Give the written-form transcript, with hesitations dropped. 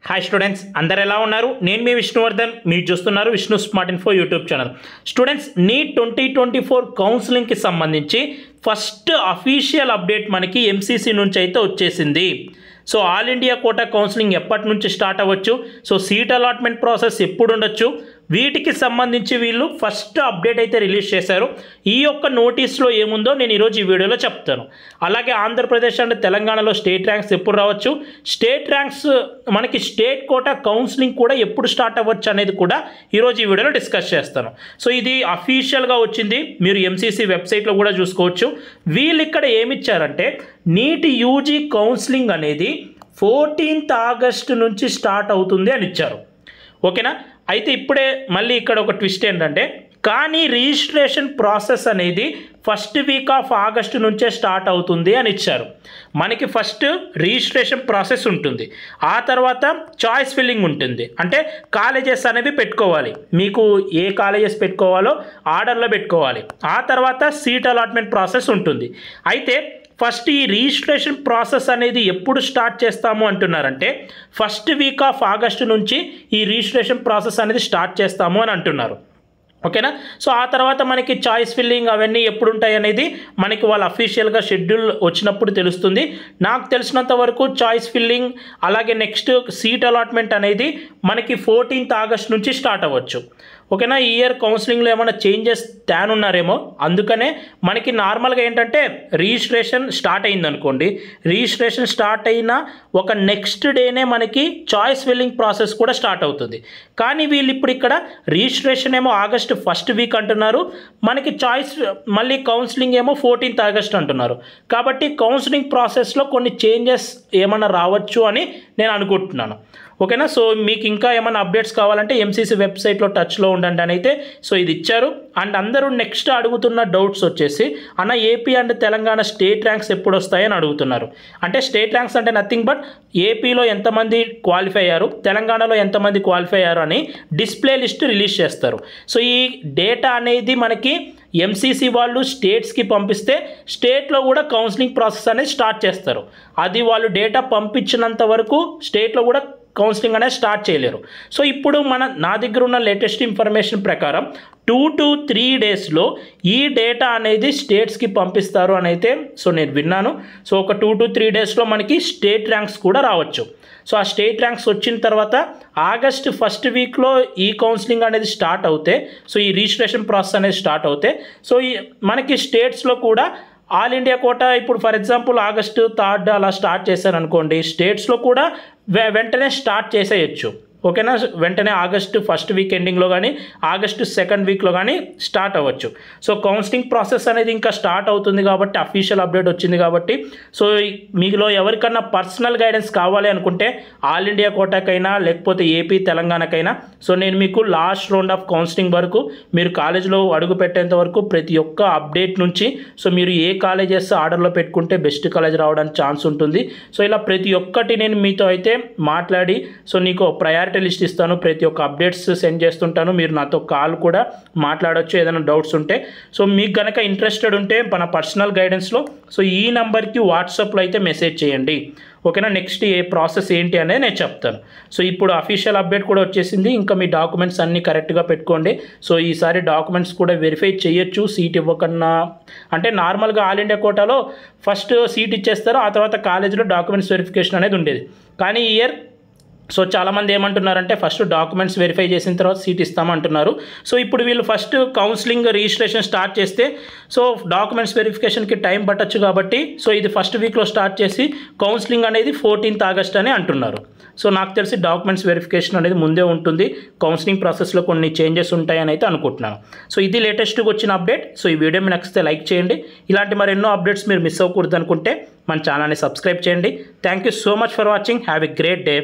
Hi students, అందరు ఎలా ఉన్నారు? నేను మీ విష్ణువర్ధన్, మీరు చూస్తున్నారు Vishnu smart info YouTube channel. Students, NEET 2024 కౌన్సిలింగ్కి సంబంధించి ఫస్ట్ అఫీషియల్ అప్డేట్ మనకి ఎంసీసీ నుంచి అయితే వచ్చేసింది. So all India quota counselling ఎప్పటి నుంచి స్టార్ట్ అవ్వచ్చు, సో సీట్ అలాట్మెంట్ ప్రాసెస్ ఎప్పుడు ఉండొచ్చు, వీటికి సంబంధించి వీళ్ళు ఫస్ట్ అప్డేట్ అయితే రిలీజ్ చేశారు. ఈ యొక్క నోటీస్లో ఏముందో నేను ఈరోజు ఈ వీడియోలో చెప్తాను. అలాగే ఆంధ్రప్రదేశ్ అండ్ తెలంగాణలో స్టేట్ ర్యాంక్స్ ఎప్పుడు రావచ్చు, స్టేట్ ర్యాంక్స్ మనకి స్టేట్ కోటా కౌన్సిలింగ్ కూడా ఎప్పుడు స్టార్ట్ అవ్వచ్చు అనేది కూడా ఈరోజు ఈ వీడియోలో డిస్కస్ చేస్తాను. సో ఇది అఫీషియల్గా వచ్చింది, మీరు ఎంసీసీ వెబ్సైట్లో కూడా చూసుకోవచ్చు. వీళ్ళు ఇక్కడ ఏమిచ్చారంటే నీట్ యూజీ కౌన్సిలింగ్ అనేది 14th ఆగస్టు నుంచి స్టార్ట్ అవుతుంది అని ఇచ్చారు. ఓకేనా? అయితే ఇప్పుడే మళ్ళీ ఇక్కడ ఒక ట్విస్ట్ ఏంటంటే, కానీ రిజిస్ట్రేషన్ ప్రాసెస్ అనేది ఫస్ట్ వీక్ ఆఫ్ ఆగస్టు నుంచే స్టార్ట్ అవుతుంది అని ఇచ్చారు. మనకి ఫస్ట్ రిజిస్ట్రేషన్ ప్రాసెస్ ఉంటుంది, ఆ తర్వాత చాయిస్ ఫిల్లింగ్ ఉంటుంది. అంటే కాలేజెస్ అనేవి పెట్టుకోవాలి, మీకు ఏ కాలేజెస్ పెట్టుకోవాలో ఆర్డర్లో పెట్టుకోవాలి. ఆ తర్వాత సీట్ అలాట్మెంట్ ప్రాసెస్ ఉంటుంది. అయితే ఫస్ట్ ఈ రిజిస్ట్రేషన్ ప్రాసెస్ అనేది ఎప్పుడు స్టార్ట్ చేస్తాము అంటున్నారంటే ఫస్ట్ వీక్ ఆఫ్ ఆగస్టు నుంచి ఈ రిజిస్ట్రేషన్ ప్రాసెస్ అనేది స్టార్ట్ చేస్తాము అని అంటున్నారు. ఓకేనా? సో ఆ తర్వాత మనకి చాయిస్ ఫిల్లింగ్ అవన్నీ ఎప్పుడు ఉంటాయి అనేది మనకి వాళ్ళ అఫీషియల్గా షెడ్యూల్ వచ్చినప్పుడు తెలుస్తుంది. నాకు తెలిసినంత వరకు చాయిస్ ఫిల్లింగ్ అలాగే నెక్స్ట్ సీట్ అలాట్మెంట్ అనేది మనకి 14th ఆగస్ట్ నుంచి స్టార్ట్ అవ్వచ్చు. ఓకేనా? ఈ ఇయర్ కౌన్సిలింగ్లో ఏమైనా చేంజెస్ ఉన్నారేమో, అందుకనే మనకి నార్మల్గా ఏంటంటే రిజిస్ట్రేషన్ స్టార్ట్ అయింది అనుకోండి, రిజిస్ట్రేషన్ స్టార్ట్ అయిన ఒక నెక్స్ట్ డేనే మనకి చాయిస్ ఫిల్లింగ్ ప్రాసెస్ కూడా స్టార్ట్ అవుతుంది. కానీ వీళ్ళు ఇప్పుడు ఇక్కడ రిజిస్ట్రేషన్ ఏమో ఆగస్ట్ ఫస్ట్ వీక్ అంటున్నారు, మనకి చాయిస్ మళ్ళీ కౌన్సిలింగ్ ఏమో 14th ఆగస్ట్ అంటున్నారు. కాబట్టి కౌన్సిలింగ్ ప్రాసెస్లో కొన్ని చేంజెస్ ఏమైనా రావచ్చు అని నేను అనుకుంటున్నాను. ఓకేనా? సో మీకు ఇంకా ఏమైనా అప్డేట్స్ కావాలంటే ఎంసీసీ వెబ్సైట్లో టచ్లో ఉండండి అని అయితే సో ఇది ఇచ్చారు. అండ్ అందరూ నెక్స్ట్ అడుగుతున్న డౌట్స్ వచ్చేసి, అన్న AP and Telangana state ranks ఎప్పుడు వస్తాయని అడుగుతున్నారు. అంటే స్టేట్ ర్యాంక్స్ అంటే నథింగ్ బట్ ఏపీలో ఎంతమంది క్వాలిఫై అయ్యారు, తెలంగాణలో ఎంతమంది క్వాలిఫై అయ్యారు అని డిస్ప్లే లిస్ట్ రిలీజ్ చేస్తారు. సో ఈ డేటా అనేది మనకి ఎంసీసీ వాళ్ళు స్టేట్స్కి పంపిస్తే స్టేట్లో కూడా కౌన్సిలింగ్ ప్రాసెస్ అనేది స్టార్ట్ చేస్తారు. అది వాళ్ళు డేటా పంపించినంత వరకు స్టేట్లో కూడా కౌన్సిలింగ్ అనేది స్టార్ట్ చేయలేరు. సో ఇప్పుడు నా దగ్గర ఉన్న లేటెస్ట్ ఇన్ఫర్మేషన్ ప్రకారం 2 to 3 డేస్లో ఈ డేటా అనేది స్టేట్స్కి పంపిస్తారు అని అయితే సో నేను విన్నాను. సో ఒక 2 to 3 డేస్లో మనకి స్టేట్ ర్యాంక్స్ కూడా రావచ్చు. సో ఆ స్టేట్ ర్యాంక్స్ వచ్చిన తర్వాత ఆగస్ట్ ఫస్ట్ వీక్లో ఈ కౌన్సిలింగ్ అనేది స్టార్ట్ అవుతే, సో ఈ రిజిస్ట్రేషన్ ప్రాసెస్ అనేది స్టార్ట్ అవుతే, సో మనకి స్టేట్స్లో కూడా ఆల్ ఇండియా కోటా ఇప్పుడు ఫర్ ఎగ్జాంపుల్ ఆగస్టు 3rd అలా స్టార్ట్ చేశారనుకోండి, స్టేట్స్లో కూడా వెంటనే స్టార్ట్ చేసేయచ్చు. ఓకేనా? వెంటనే ఆగస్టు ఫస్ట్ వీక్ ఎండింగ్లో కానీ ఆగస్టు సెకండ్ వీక్లో కానీ స్టార్ట్ అవ్వచ్చు. సో కౌన్సిలింగ్ ప్రాసెస్ అనేది ఇంకా స్టార్ట్ అవుతుంది కాబట్టి అఫీషియల్ అప్డేట్ వచ్చింది కాబట్టి, సో మీలో ఎవరికన్నా పర్సనల్ గైడెన్స్ కావాలి అనుకుంటే ఆల్ ఇండియా కోటాకైనా లేకపోతే ఏపీ తెలంగాణకైనా సో నేను మీకు లాస్ట్ రౌండ్ ఆఫ్ కౌన్సిలింగ్ వరకు మీరు కాలేజ్లో అడుగు పెట్టేంత వరకు ప్రతి ఒక్క అప్డేట్ నుంచి సో మీరు ఏ కాలేజెస్ ఆర్డర్లో పెట్టుకుంటే బెస్ట్ కాలేజ్ రావడానికి ఛాన్స్ ఉంటుంది. సో ఇలా ప్రతి ఒక్కటి నేను మీతో అయితే మాట్లాడి సో నీకు ప్రయారిటీ లిస్ట్ ఇస్తాను, ప్రతి ఒక్క అప్డేట్స్ సెండ్ చేస్తుంటాను. మీరు నాతో కాల్ కూడా మాట్లాడవచ్చు ఏదైనా డౌట్స్ ఉంటే. సో మీకు కనుక ఇంట్రెస్టెడ్ ఉంటే మన పర్సనల్ గైడెన్స్లో సో ఈ నెంబర్కి వాట్సాప్లో అయితే మెసేజ్ చేయండి. ఓకేనా? నెక్స్ట్ ఏ ప్రాసెస్ ఏంటి అనేది నేను చెప్తాను. సో ఇప్పుడు అఫీషియల్ అప్డేట్ కూడా వచ్చేసింది. ఇంకా మీ డాక్యుమెంట్స్ అన్నీ కరెక్ట్గా పెట్టుకోండి. సో ఈసారి డాక్యుమెంట్స్ కూడా వెరిఫై చేయొచ్చు సీట్ ఇవ్వకన్నా. అంటే నార్మల్గా ఆల్ ఇండియా కోటాలో ఫస్ట్ సీట్ ఇచ్చేస్తారు, ఆ తర్వాత కాలేజీలో డాక్యుమెంట్స్ వెరిఫికేషన్ అనేది ఉండేది. కానీ ఈ ఇయర్ సో చాలామంది ఏమంటున్నారంటే ఫస్ట్ డాక్యుమెంట్స్ వెరిఫై చేసిన తర్వాత సీట్ ఇస్తామంటున్నారు. సో ఇప్పుడు వీళ్ళు ఫస్ట్ కౌన్సిలింగ్ రిజిస్ట్రేషన్ స్టార్ట్ చేస్తే సో డాక్యుమెంట్స్ వెరిఫికేషన్కి టైం పట్టచ్చు కాబట్టి సో ఇది ఫస్ట్ వీక్లో స్టార్ట్ చేసి కౌన్సిలింగ్ అనేది 14th ఆగస్ట్ అని అంటున్నారు. సో నాకు తెలిసి డాక్యుమెంట్స్ వెరిఫికేషన్ అనేది ముందే ఉంటుంది, కౌన్సిలింగ్ ప్రాసెస్లో కొన్ని చేంజెస్ ఉంటాయని అయితే అనుకుంటున్నాను. సో ఇది లేటెస్ట్గా వచ్చిన అప్డేట్. సో ఈ వీడియో మీకు నచ్చితే లైక్ చేయండి. ఇలాంటి మరెన్నో అప్డేట్స్ మీరు మిస్ అవ్వకూడదు అనుకుంటే మన ఛానల్ని సబ్స్క్రైబ్ చేయండి. Thank you so much for watching. Have a great day.